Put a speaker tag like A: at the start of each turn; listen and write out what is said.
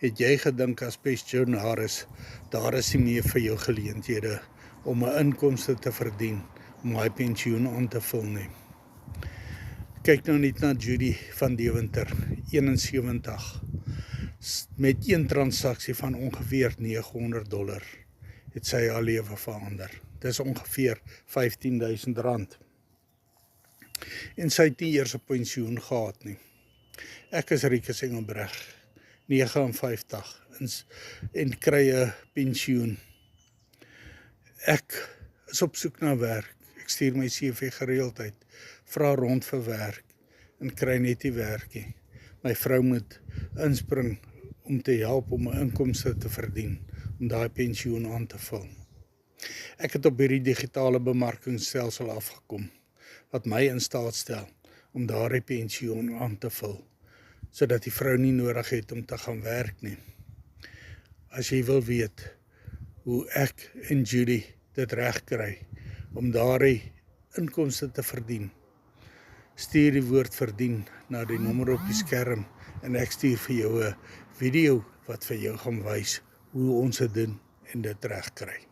A: Het jy gedink as pensionaris, daar is nie meer vir jou geleenthede om 'n inkomste te verdien, om hy pensioen aan te vul nie? Kyk nou net na Judy van Deventer, 71, met een transaksie van ongeveer $900, het sy haar lewe verander. Dis ongeveer R15,000. En sy het nie eers 'n pensioen gehad nie. Ek is Rikus Engelbreg, 59, en kry 'n pensioen. Ek is op soek na werk. Ek stuur my CV gereeld uit, vra rond vir werk en kry net nie werk nie. My vrou moet inspring om te help om 'n inkomste te verdien, om daai pensioen aan te vul. Ek het op hierdie digitale bemarkingsstelsel afgekom, wat my in staat stel om daardie pensioen aan te vul, sodat die vrou nie nodig het om te gaan werk nie. As jy wil weet hoe ek en Judy dit reg kry om daardie inkomste te verdien, stuur die woord verdien na die nommer op die skerm en ek stuur vir jou 'n video wat vir jou gaan wys hoe ons dit doen en dit reg kry.